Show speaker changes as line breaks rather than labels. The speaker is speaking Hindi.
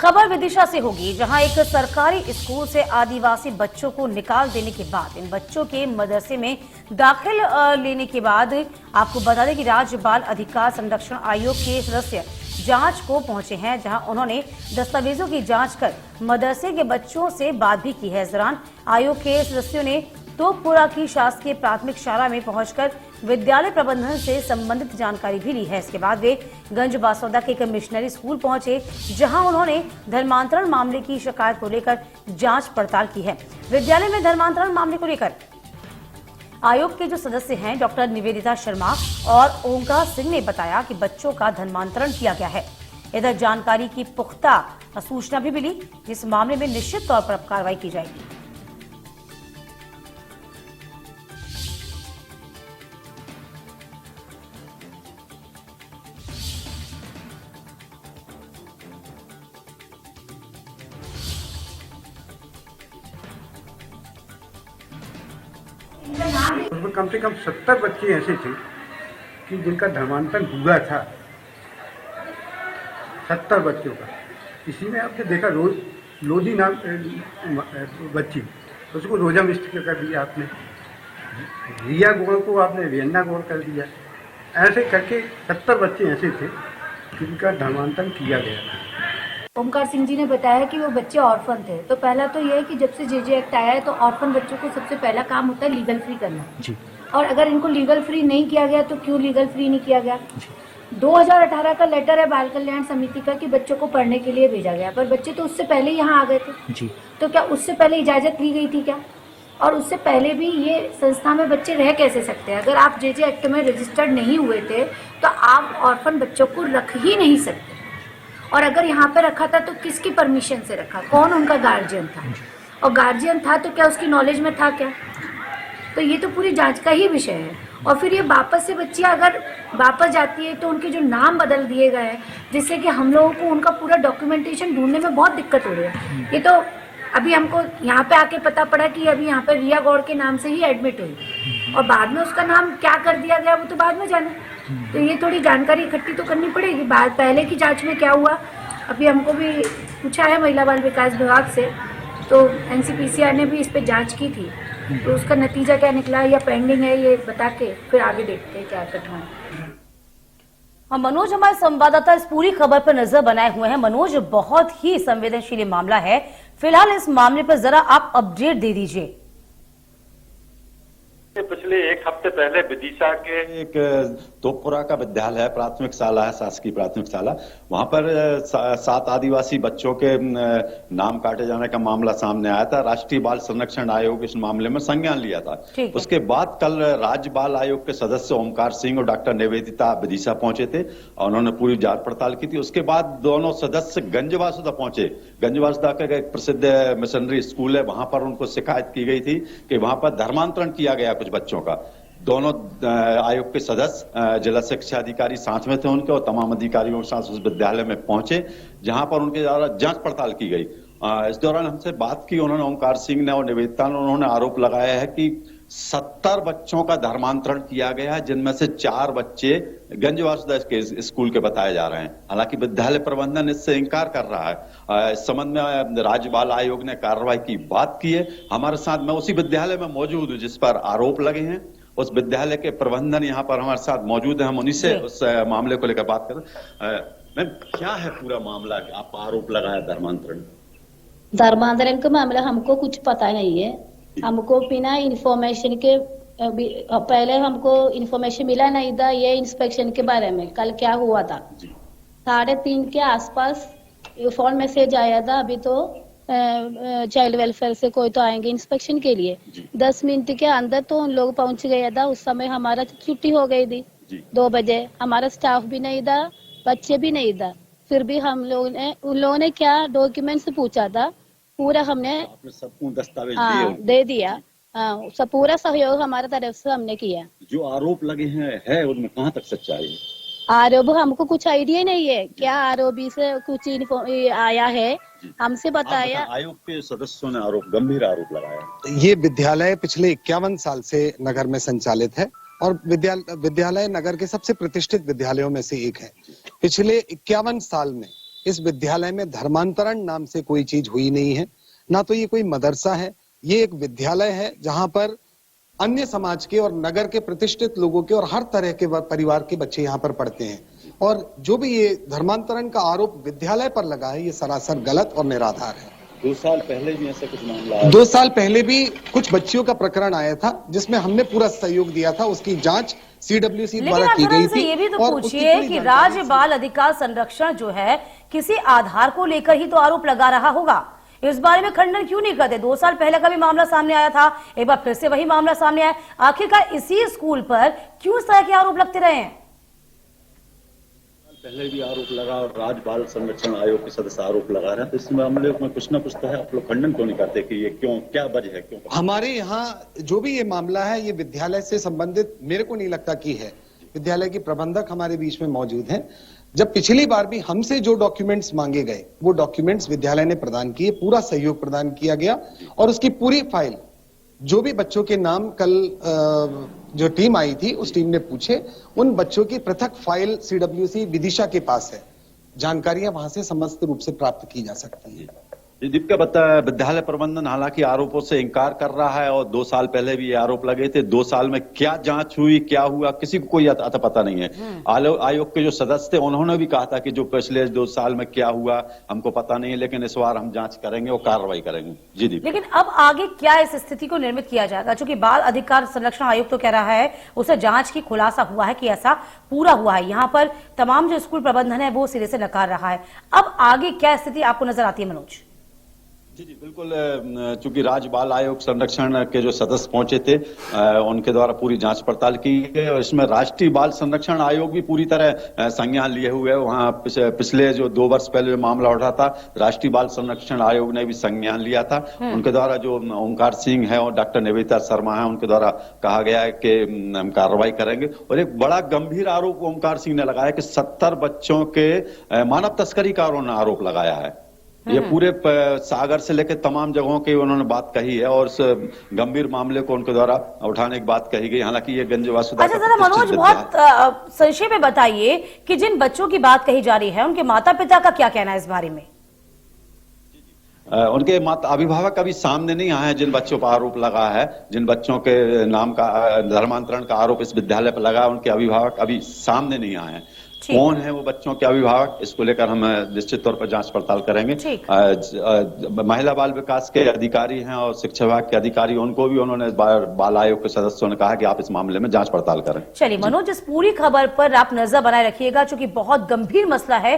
खबर विदिशा से होगी, जहां एक सरकारी स्कूल से आदिवासी बच्चों को निकाल देने के बाद इन बच्चों के मदरसे में दाखिल लेने के बाद आपको बता दें कि राज्य बाल अधिकार संरक्षण आयोग के सदस्य जांच को पहुंचे हैं, जहां उन्होंने दस्तावेजों की जांच कर मदरसे के बच्चों से बात भी की है। इस दौरान आयोग के सदस्यों ने तोपुरा की शासकीय प्राथमिक शाला में पहुंचकर विद्यालय प्रबंधन से संबंधित जानकारी भी ली है। इसके बाद वे गंज बासौदा के एक मिशनरी स्कूल पहुंचे, जहां उन्होंने धर्मांतरण मामले की शिकायत को लेकर जांच पड़ताल की है। विद्यालय में धर्मांतरण मामले को लेकर आयोग के जो सदस्य हैं डॉक्टर निवेदिता शर्मा और ओंकार सिंह ने बताया कि बच्चों का धर्मांतरण किया गया है। इधर जानकारी की पुख्ता सूचना भी मिली, जिस मामले में निश्चित तौर पर कार्रवाई की जाएगी।
उसमें कम से कम 70 बच्चे ऐसे थे कि जिनका धर्मांतरण हुआ था। 70 बच्चों का। इसी में आपने देखा लोधी नाम बच्ची, उसको रोजा मिस्ट कर दिया आपने, रिया गोड़ को आपने रियन्ना गोड़ कर दिया। ऐसे करके 70 बच्चे ऐसे थे जिनका धर्मांतरण किया गया था।
ओमकार सिंह जी ने बताया कि वो बच्चे ऑर्फन थे। तो पहला तो ये है कि जब से जेजे एक्ट आया है तो ऑर्फन बच्चों को सबसे पहला काम होता है लीगल फ्री करना जी। और अगर इनको लीगल फ्री नहीं किया गया तो क्यों लीगल फ्री नहीं किया गया? 2018 का लेटर है बाल कल्याण समिति का कि बच्चों को पढ़ने के लिए भेजा गया, पर बच्चे तो उससे पहले यहाँ आ गए थे जी। तो क्या उससे पहले इजाजत ली गई थी क्या? और उससे पहले भी ये संस्था में बच्चे रह कैसे सकते हैं? अगर आप जेजे एक्ट में रजिस्टर्ड नहीं हुए थे तो आप ऑर्फन बच्चों को रख ही नहीं सकते। और अगर यहाँ पे रखा था तो किसकी परमिशन से रखा? कौन उनका गार्जियन था? और गार्जियन था तो क्या उसकी नॉलेज में था क्या? तो ये तो पूरी जांच का ही विषय है। और फिर ये वापस से बच्चियाँ अगर वापस जाती है तो उनके जो नाम बदल दिए गए हैं, जिससे कि हम लोगों को उनका पूरा डॉक्यूमेंटेशन ढूंढने में बहुत दिक्कत हो रही है। ये तो अभी हमको यहाँ पे आके पता पड़ा कि अभी यहाँ पे रिया गौड़ के नाम से ही एडमिट हुई और बाद में उसका नाम क्या कर दिया गया वो तो बाद में जाने। तो ये थोड़ी जानकारी इकट्ठी तो करनी पड़ेगी। बाद पहले की जांच में क्या हुआ अभी हमको भी पूछा है महिला बाल विकास विभाग से, तो एनसीपीसीआर ने भी इस पे जांच की थी, तो उसका नतीजा क्या निकला या पेंडिंग है ये बता के फिर आगे देखते हैं क्या करना है।
हम मनोज हमारे संवाददाता इस पूरी खबर पर नजर बनाए हुए हैं। मनोज, बहुत ही संवेदनशील मामला है, फिलहाल इस मामले पर जरा आप अपडेट दे दीजिए।
पिछले एक हफ्ते पहले विदिशा के एक तोपुरा का विद्यालय है, प्राथमिक शाला है, शासकीय प्राथमिक शाला, वहां पर 7 आदिवासी बच्चों के नाम काटे जाने का मामला सामने आया था। राष्ट्रीय बाल संरक्षण आयोग इस मामले में संज्ञान लिया था। उसके बाद कल राज्य बाल आयोग के सदस्य ओमकार सिंह और डॉक्टर निवेदिता विदिशा पहुंचे थे और उन्होंने पूरी जांच पड़ताल की थी। उसके बाद दोनों सदस्य गंज बासौदा पहुंचे। गंज बासौदा का एक प्रसिद्ध मिशनरी स्कूल है, वहां पर उनको शिकायत की गई थी कि वहां पर धर्मांतरण किया गया कुछ बच्चों का। दोनों आयोग के सदस्य जिला शिक्षा अधिकारी साथ में थे उनके, और तमाम अधिकारियों के साथ उस विद्यालय में पहुंचे जहां पर उनके द्वारा जांच पड़ताल की गई। इस दौरान हमसे बात की उन्होंने, ओमकार सिंह ने और निवेदिता ने, उन्होंने आरोप लगाया है कि 70 बच्चों का धर्मांतरण किया गया है, जिनमें से 4 बच्चे गंज बासौदा के स्कूल के बताए जा रहे हैं। हालांकि विद्यालय प्रबंधन इससे इंकार कर रहा है। इस संबंध में राज्य बाल आयोग ने कार्रवाई की बात की है। हमारे साथ मैं उसी विद्यालय में मौजूद हूँ जिस पर आरोप लगे हैं, उस विद्यालय के प्रबंधन यहाँ पर हमारे साथ मौजूद है। हम उन्हीं से उस मामले को लेकर बात करें। मैम, क्या है पूरा मामला? आप आरोप लगाया
धर्मांतरण का मामला हमको कुछ पता नहीं है। हमको बिना इंफॉर्मेशन के पहले हमको इंफॉर्मेशन मिला नहीं था ये इंस्पेक्शन के बारे में। कल क्या हुआ था 3:30 के आसपास फोन मैसेज आया था, अभी तो चाइल्ड वेलफेयर से कोई तो आएंगे इंस्पेक्शन के लिए। 10 मिनट के अंदर तो उन लोग पहुंच गया था। उस समय हमारा छुट्टी हो गई थी 2 बजे। हमारा स्टाफ भी नहीं था, बच्चे भी नहीं था। फिर भी हम लोग ने उन लोगों ने क्या डॉक्यूमेंट्स पूछा था, पूरा हमने
दस्तावेज
दे दिया। सब पूरा सहयोग हमारे तरफ से हमने किया।
जो आरोप लगे हैं उनमें कहाँ तक सच्चाई है?
आरोप हमको कुछ आइडिया नहीं है क्या आरोपी से कुछ आया है, हमसे बताया।
आयोग के सदस्यों ने गंभीर आरोप लगाया।
ये विद्यालय पिछले 51 साल से नगर में संचालित है और विद्यालय नगर के सबसे प्रतिष्ठित विद्यालयों में से एक है। पिछले 51 साल में इस विद्यालय में धर्मांतरण नाम से कोई चीज हुई नहीं है, ना तो ये कोई मदरसा है। ये एक विद्यालय है जहां पर अन्य समाज के और नगर के प्रतिष्ठित लोगों के और हर तरह के परिवार के बच्चे यहाँ पर पढ़ते हैं। और जो भी ये धर्मांतरण का आरोप विद्यालय पर लगा है, ये सरासर गलत और निराधार है।
2 साल पहले भी ऐसा कुछ मामला आया?
2 साल पहले भी कुछ बच्चियों का प्रकरण आया था, जिसमें हमने पूरा सहयोग दिया था। उसकी जांच CWC द्वारा की गई थी।
ये भी तो
और उसकी
पूछिए
पूरी
कि
जानकारी
राज्य बाल अधिकार संरक्षण जो है किसी आधार को लेकर ही तो आरोप लगा रहा होगा। इस बारे में खंडन क्यों नहीं करते? 2 साल पहले का भी मामला सामने आया था, एक बार फिर से वही मामला सामने आया। आखिरकार इसी स्कूल पर क्यों इस तरह के आरोप लगते रहे हैं?
पहले भी आरोप लगा और राज्य बाल संरक्षण आयोग के सदस्य आरोप लगा रहे हैं, तो इस मामले में कुछ ना कुछ तो है। आप लोग खंडन क्यों नहीं करते कि ये क्यों, क्या वजह है, क्यों?
हमारे यहाँ जो भी ये मामला है, ये विद्यालय से संबंधित मेरे को नहीं लगता कि है। विद्यालय के प्रबंधक हमारे बीच में मौजूद हैं। जब पिछली बार भी हमसे जो डॉक्यूमेंट्स मांगे गए, वो डॉक्यूमेंट्स विद्यालय ने प्रदान किए, पूरा सहयोग प्रदान किया गया और उसकी पूरी फाइल, जो भी बच्चों के नाम कल जो टीम आई थी, उस टीम ने पूछे, उन बच्चों की पृथक फाइल CWC विदिशा के पास है। जानकारियां वहां से समस्त रूप से प्राप्त की जा सकती है।
दीपिका विद्यालय प्रबंधन हालांकि आरोपों से इंकार कर रहा है और 2 साल पहले भी ये आरोप लगे थे। 2 साल में क्या जांच हुई, क्या हुआ, किसी को कोई अता पता नहीं है। आयोग के जो सदस्य थे उन्होंने भी कहा था कि जो पिछले 2 साल में क्या हुआ हमको पता नहीं है, लेकिन इस बार हम जांच करेंगे और कार्रवाई करेंगे। जी दीपिका।
लेकिन अब आगे क्या इस स्थिति को निर्मित किया जाएगा? चूंकि बाल अधिकार संरक्षण आयोग तो कह रहा है, उसे जांच की खुलासा हुआ है कि ऐसा पूरा हुआ है। यहाँ पर तमाम जो स्कूल प्रबंधन है वो सिरे से नकार रहा है। अब आगे क्या स्थिति आपको नजर आती है मनोज?
जी बिल्कुल, चूंकि राज्य बाल आयोग संरक्षण के जो सदस्य पहुंचे थे, उनके द्वारा पूरी जांच पड़ताल की गई और इसमें राष्ट्रीय बाल संरक्षण आयोग भी पूरी तरह संज्ञान लिए हुए है। वहां पिछले जो 2 वर्ष पहले मामला उठा था, राष्ट्रीय बाल संरक्षण आयोग ने भी संज्ञान लिया था। उनके द्वारा जो ओंकार सिंह है और डॉक्टर निवेदिता शर्मा है, उनके द्वारा कहा गया है कि हम कार्रवाई करेंगे। और एक बड़ा गंभीर आरोप ओंकार सिंह ने लगाया कि 70 बच्चों के मानव तस्करी का उन्होंने आरोप लगाया है। ये पूरे सागर से लेकर तमाम जगहों की उन्होंने बात कही है और इस गंभीर मामले को उनके द्वारा उठाने की बात कही गई। हालांकि ये गंज वासुदा।
अच्छा जरा मनोज, बहुत संक्षेप में बताइए कि जिन बच्चों की बात कही जा रही है उनके माता पिता का क्या कहना है इस बारे में?
उनके अभिभावक अभी सामने नहीं आए हैं। जिन बच्चों पर आरोप लगा है, जिन बच्चों के नाम का धर्मांतरण का आरोप इस विद्यालय पर लगा, उनके अभिभावक अभी सामने नहीं आए हैं। कौन है वो बच्चों के अभिभावक, इसको लेकर हम निश्चित तौर पर जांच पड़ताल करेंगे। महिला बाल विकास के अधिकारी हैं और शिक्षा विभाग के अधिकारी, उनको भी उन्होंने बाल आयोग के सदस्यों ने कहा कि आप इस मामले में जांच पड़ताल करें।
चलिए मनोज, इस पूरी खबर पर आप नजर बनाए रखिएगा, क्योंकि बहुत गंभीर मसला है।